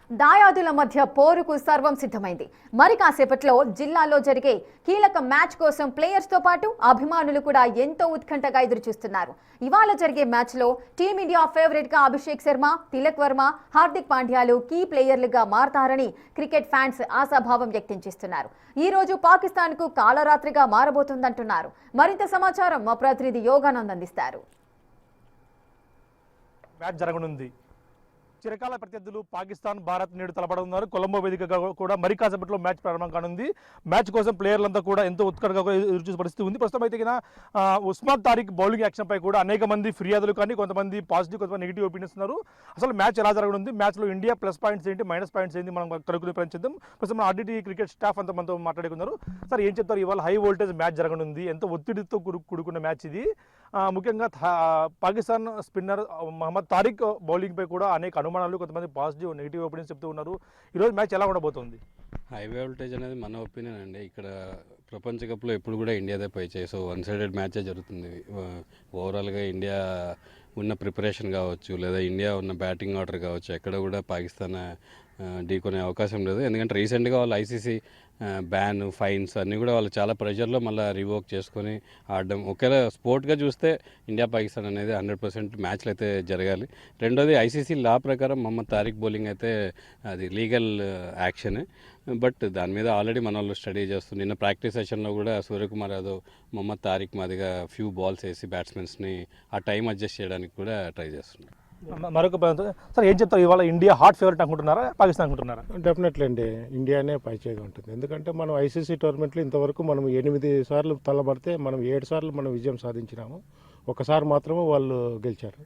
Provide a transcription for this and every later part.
దాయాదుల మధ్య పోరుకు సర్వం సిద్ధమైంది. మరి కాసేపట్లో జిల్లాలో జరిగే కీలక మ్యాచ్ కోసం ప్లేయర్స్ తో పాటు అభిమానులు కూడా ఎంతో ఉత్కంఠగా ఎదురుచూస్తున్నారు. ఇవాళ జరిగే మ్యాచ్ లో టీమిండియా ఫేవరెట్ గా అభిషేక్ శర్మ, తిలక్ వర్మ, హార్దిక్ పాండ్యాలు కీ ప్లేయర్లుగా మారతారని క్రికెట్ ఫ్యాన్స్ ఆశాభావం వ్యక్తం చేస్తున్నారు. ఈ రోజు పాకిస్తాన్ కు కాలరాత్రిగా మారబోతుందంటున్నారు. మరింత సమాచారం మా ప్రతినిధి యోగానంద్ అందిస్తారు. మ్యాచ్ జరగనుంది. చిరకాల ప్రత్యర్థులు పాకిస్తాన్, భారత్ నేడు తలపడుతున్నారు. కొలంబో వేదికగా కూడా మరి కాసేపట్లో మ్యాచ్ ప్రారంభం కానుంది. మ్యాచ్ కోసం ప్లేయర్లంతా కూడా ఎంతో ఉత్కంఠగా ఎదురుచూసే పరిస్థితి ఉంది. ప్రస్తుతం అయితే ఉస్మాన్ తారిక్ బౌలింగ్ యాక్షన్ పై కూడా అనేక మంది ఫిర్యాదులు కానీ కొంతమంది పాజిటివ్, కొంతమంది నెగిటివ్ ఒపీనియన్స్ ఉన్నారు. అసలు మ్యాచ్ ఎలా జరగనుంది, మ్యాచ్లో ఇండియా ప్లస్ పాయింట్స్ ఏంటి, మైనస్ పాయింట్స్ ఏంటి, మనం కనుక్కునే ప్రయత్నిద్దాం. ప్రస్తుతం ఆర్డీటీ క్రికెట్ స్టాఫ్ అంతా మనతో మాట్లాడుకున్నారు. సార్, ఏం చెప్తారు? ఇవాళ హై వోల్టేజ్ మ్యాచ్ జరగనుంది, ఎంతో ఒత్తిడితో కూడుకున్న మ్యాచ్ ఇది. ముఖ్యంగా పాకిస్తాన్ స్పిన్నర్ మహమ్మద్ తారిక్ బౌలింగ్ పై కూడా అనేక అనుమానాలు, కొంతమంది పాజిటివ్, నెగిటివ్ ఒపీనియన్స్ చెప్తూ ఉన్నారు. ఈరోజు మ్యాచ్ ఎలా ఉండబోతుంది? హై వోల్టేజ్ అనేది మన ఒపీనియన్ అండి. ఇక్కడ ప్రపంచ కప్లో ఎప్పుడు కూడా ఇండియాదే పై చేయి. సో వన్ సైడెడ్ మ్యాచే జరుగుతుంది. ఓవరాల్గా ఇండియా ఉన్న ప్రిపరేషన్ కావచ్చు, లేదా ఇండియా ఉన్న బ్యాటింగ్ ఆర్డర్ కావచ్చు, ఎక్కడ కూడా పాకిస్తాన్ ఢీకొనే అవకాశం లేదు. ఎందుకంటే రీసెంట్గా వాళ్ళు ఐసీసీ బ్యాన్, ఫైన్స్ అన్నీ కూడా వాళ్ళు చాలా ప్రెషర్లో మళ్ళీ రివోక్ చేసుకొని ఆడడం. ఒకవేళ స్పోర్ట్గా చూస్తే ఇండియా పాకిస్తాన్ అనేది 100% మ్యాచ్లు అయితే జరగాలి. రెండోది ఐసీసీ లా ప్రకారం మహమ్మద్ తారిక్ బౌలింగ్ అయితే అది లీగల్ యాక్షన్. బట్ దాని మీద ఆల్రెడీ మన వాళ్ళు స్టడీ చేస్తుంది. నిన్న ప్రాక్టీస్ సెషన్లో కూడా సూర్యకుమార్ యాదవ్ మహమ్మద్ తారిక్ మాదిగా ఫ్యూ బాల్స్ వేసి బ్యాట్స్మెన్స్ని ఆ టైం అడ్జస్ట్ చేయడానికి కూడా ట్రై చేస్తున్నారు. మరొక సార్, ఏం చెప్తారు? ఇవాళ ఇండియా హాట్ ఫేవరెట్ అనుకుంటున్నారా, పాకిస్తాన్ అనుకుంటున్నారా? డెఫినెట్లీ అండి, ఇండియానే పైచేగా ఉంటుంది. ఎందుకంటే మనం ఐసీసీ టోర్నమెంట్లో ఇంతవరకు మనం 8 సార్లు తలబడితే మనం 7 సార్లు మనం విజయం సాధించినాము. ఒకసారి మాత్రమే వాళ్ళు గెలిచారు.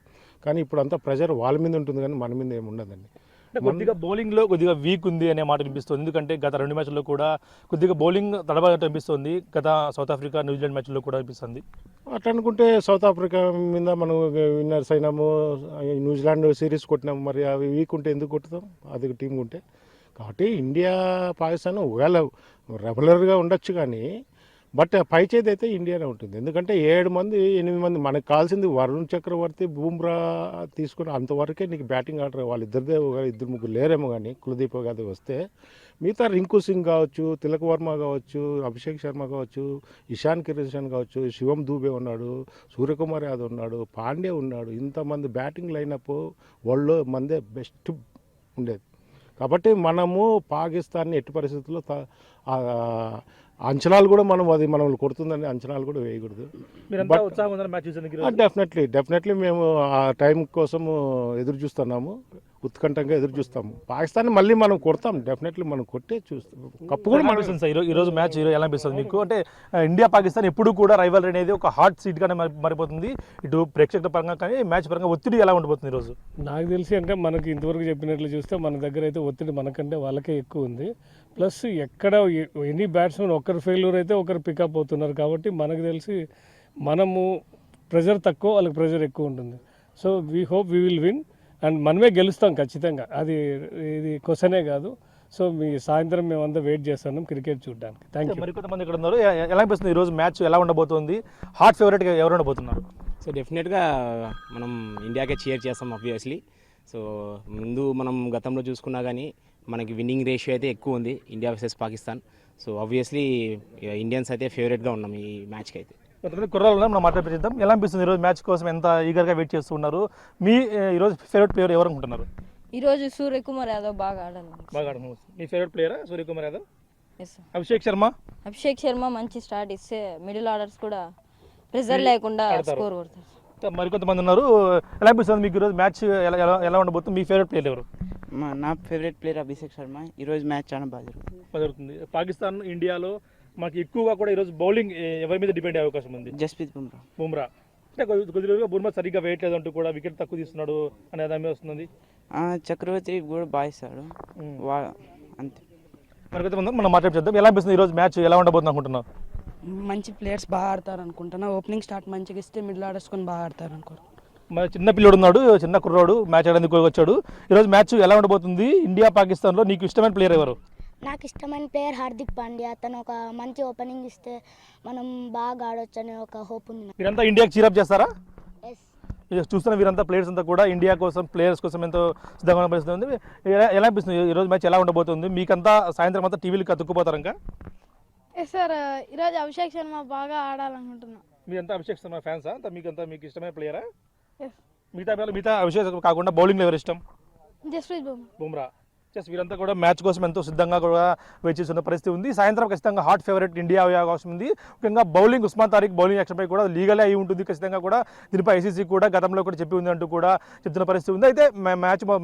కానీ ఇప్పుడు అంతా ప్రెజర్ వాళ్ళ మీద ఉంటుంది, కానీ మన మీద ఏమి ఉండదండి. కొద్దిగా బౌలింగ్లో కొద్దిగా వీక్ ఉంది అనే మాట వినిపిస్తుంది. ఎందుకంటే గత 2 మ్యాచ్ల్లో కూడా కొద్దిగా బౌలింగ్ తడబడినట్టు అనిపిస్తుంది. గత సౌత్ ఆఫ్రికా, న్యూజిలాండ్ మ్యాచ్లో కూడా అనిపిస్తుంది. అట్లా అనుకుంటే సౌత్ ఆఫ్రికా మీద మనం విన్నర్స్ అయినాము, న్యూజిలాండ్ సిరీస్ కొట్టినాము. మరి అవి వీక్ ఉంటే ఎందుకు కొట్టుతాం? అది టీం ఉంటే. కాబట్టి ఇండియా పాకిస్తాన్ ఒకవేళ రెగ్యులర్గా ఉండొచ్చు, కానీ బట్ పై చేతి అయితే ఇండియానే ఉంటుంది. ఎందుకంటే 8 మంది మనకు కావాల్సింది వరుణ్ చక్రవర్తి, బూమ్రా తీసుకుని అంతవరకే నీకు బ్యాటింగ్ ఆర్డర్. వాళ్ళిద్దరిదే 2-3 లేరేమో, కానీ కులదీప్ యాదవ్ వస్తే మిగతా రింకు సింగ్ కావచ్చు, తిలక్ వర్మ కావచ్చు, అభిషేక్ శర్మ కావచ్చు, ఇషాన్ కిషన్ కావచ్చు, శివం దూబే ఉన్నాడు, సూర్యకుమార్ యాదవ్ ఉన్నాడు, పాండ్యా ఉన్నాడు. ఇంతమంది బ్యాటింగ్ లైనప్ వరల్డ్లో మందే బెస్ట్ ఉండేది. కాబట్టి మనము పాకిస్తాన్ని ఎట్టి పరిస్థితుల్లో అంచనాలు కూడా మనల్ని కొడుతుందని అంచనాలు కూడా వేయకూడదు. డెఫినెట్లీ మేము ఆ టైం కోసం ఎదురు చూస్తున్నాము, ఉత్కంఠంగా ఎదురు చూస్తాము. పాకిస్తాన్ మళ్ళీ మనం కొడతాం, డెఫినెట్లీ మనం కొట్టే చూస్తాం. కప్పు కూడా అనిపిస్తుంది సార్ ఈరోజు మ్యాచ్ ఎలా అనిపిస్తుంది మీకు? అంటే ఇండియా పాకిస్తాన్ ఎప్పుడు కూడా రైవల్ అనేది ఒక హాట్ సీట్గానే మారిపోతుంది. ఇటు ప్రేక్షకుల పరంగా కానీ మ్యాచ్ పరంగా ఒత్తిడి ఎలా ఉండిపోతుంది ఈరోజు? నాకు తెలిసి అంటే మనకి ఇంతవరకు చెప్పినట్లు చూస్తే మన దగ్గర అయితే ఒత్తిడి మనకంటే వాళ్ళకే ఎక్కువ ఉంది. ప్లస్ ఎక్కడ ఎనీ బ్యాట్స్మెన్ ఒకరు ఫెయిల్యూర్ అయితే ఒకరు పికప్ అవుతున్నారు. కాబట్టి మనకు తెలిసి మనము ప్రెజర్ తక్కువ, వాళ్ళకి ప్రెజర్ ఎక్కువ ఉంటుంది. So we hope we will win and మనమే గెలుస్తాం ఖచ్చితంగా. ఇది క్వశ్చనే కాదు. సో మీ సాయంత్రం మేమంతా వెయిట్ చేస్తున్నాం క్రికెట్ చూడడానికి. Thank you. మరి కొంతమంది ఇక్కడ ఉన్నారు. ఎలా అనిపిస్తుంది ఈరోజు మ్యాచ్ ఎలా ఉండబోతుంది? హాట్ ఫేవరెట్గా ఎవరు ఉండబోతున్నారు? సో డెఫినెట్గా మనం ఇండియాకే చీర్ చేస్తాం ఆబ్వియస్లీ. సో ముందు మనం గతంలో చూసుకున్నా కానీ మనకి విన్నింగ్ రేషియో అయితే ఎక్కువ ఉంది India versus Pakistan. So obviously Indians అయితే ఫేవరెట్గా ఉన్నాం ఈ మ్యాచ్కి అయితే. కొంతమంది కుర్రాళ్ళు మనం మాట్లాడిద్దాం. ఎలా అనిపిస్తుంది ఈరోజు మ్యాచ్ కోసం ఎంత ఈగర్గా వెయిట్ చేస్తున్నారు? మీ ఈరోజు ఫేవరెట్ ప్లేయర్ ఎవరు అనుకుంటున్నారు? ఈరోజు సూర్యకుమార్ యాదవ్ బాగా ఆడాను. మీ ఫేవరెట్ ప్లేయరా సూర్యకుమార్ యాదవ్? అభిషేక్ శర్మ మంచి స్టార్ట్ ఇస్తే మిడిల్ ఆర్డర్స్ కూడా ప్రెజర్ లేకుండా స్కోర్ కొడతారు. మరికొంతమంది ఉన్నారు. ఎలా అనిపిస్తుంది మీకు ఈరోజు మ్యాచ్ ఎలా ఉండబోతుంది? మీ ఫేవరెట్ ప్లేయర్ ఎవరు? నా ఫేవరెట్ ప్లేయర్ అభిషేక్ శర్మ. ఈరోజు మ్యాచ్ చాలా బాగా జరుగుతుంది. పాకిస్తాన్ ఇండియాలో మనకి ఎక్కువగా కూడా ఈరోజు బౌలింగ్ ఎవరి మీద డిపెండ్ అయ్యే అవకాశం ఉంది? జస్ప్రీత్ బుమ్రా. అంటే కొద్ది రోజులుగా బుమ్రా సరిగ్గా వేయట్లేదు అంటూ కూడా వికెట్ తక్కువ తీస్తున్నాడు అనే దాని మీద వస్తుంది. చక్రవర్తి కూడా బాగా ఇస్తాడు అంతే. మరికొంతమంది మనం మాట్లాడుతాం. ఎలా అనిపిస్తుంది ఈరోజు మ్యాచ్ ఎలా ఉండబోతుంది అనుకుంటున్నావు? మంచి ప్లేయర్స్ బాగా ఆడతారు అనుకుంటున్నా. ఓపెనింగ్ స్టార్ట్ మంచిగా ఇస్తే మిడిల్ ఆర్డర్స్ కొని బాగా ఆడతారు అనుకోరు. మన చిన్న పిల్లడు ఉన్నాడు, చిన్న కుర్రాడు మ్యాచ్ ఆడేందుకు వచ్చాడు. ఈరోజు మ్యాచ్ ఎలా ఉండబోతుంది? ఇండియా పాకిస్తాన్లో నీకు ఇష్టమైన ప్లేయర్ ఎవరు? నాకు ఇష్టమైన ప్లేయర్ హార్దిక్ పాండ్యా. అతను ఒక మంచి ఓపెనింగ్ ఇస్తే మనం బాగా ఆడొచ్చు అనే ఒక హోప్ ఉంది. మీరంతా ఇండియాకి చీరప్ చేస్తారా? ఇక చూస్తున్న వీరంతా ప్లేయర్స్ అంతా కూడా ఇండియా కోసం ప్లేయర్స్ కోసం ఎంతో సిద్ధంగా ఉన్న పరిస్థితి ఉంది. ఎలా అనిపిస్తుంది ఈరోజు మ్యాచ్ ఎలా ఉండబోతుంది? మీకంతా సాయంత్రం అంతా టీవీలకు అతుక్కుపోతారు ఇంకా? సార్ ఈరోజు అభిషేక్ శర్మ బాగా ఆడాలనుకుంటున్నాం. మీరంతా అభిషేక్ శర్మ ఫ్యాన్సా? మీకు ఇష్టమైన ప్లేయరా? మిగతా అభిషేక్ కాకుండా బౌలింగ్లో ఎవరు ఇష్టం? జస్ప్రీత్ బుమ్రా. వీరంతా కూడా మ్యాచ్ కోసం ఎంతో సిద్ధంగా కూడా వేచి చూస్తున్న పరిస్థితి ఉంది. సాయంత్రం ఖచ్చితంగా హాట్ ఫేవరెట్ ఇండియా అవకాశం ఉంది. ముఖ్యంగా బౌలింగ్ ఉస్మాన్ తారిక్ బౌలింగ్ యాక్షన్పై కూడా లీగలే అయి ఉంటుంది. ఖచ్చితంగా కూడా దీనిపై ఐసీసీ కూడా గతంలో కూడా చెప్పి ఉంది అంటూ కూడా చెప్తున్న పరిస్థితి ఉంది. అయితే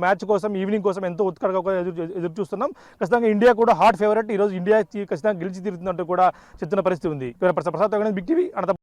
మ్యాచ్ కోసం ఈవినింగ్ కోసం ఎంతో ఉత్కంఠగా ఎదురు చూస్తున్నాం. ఖచ్చితంగా ఇండియా కూడా హాట్ ఫేవరెట్. ఈరోజు ఇండియా ఖచ్చితంగా గెలిచి తీరుతుందంటూ కూడా చెప్తున్న పరిస్థితి ఉంది. Prasad Big TV Anantapuram.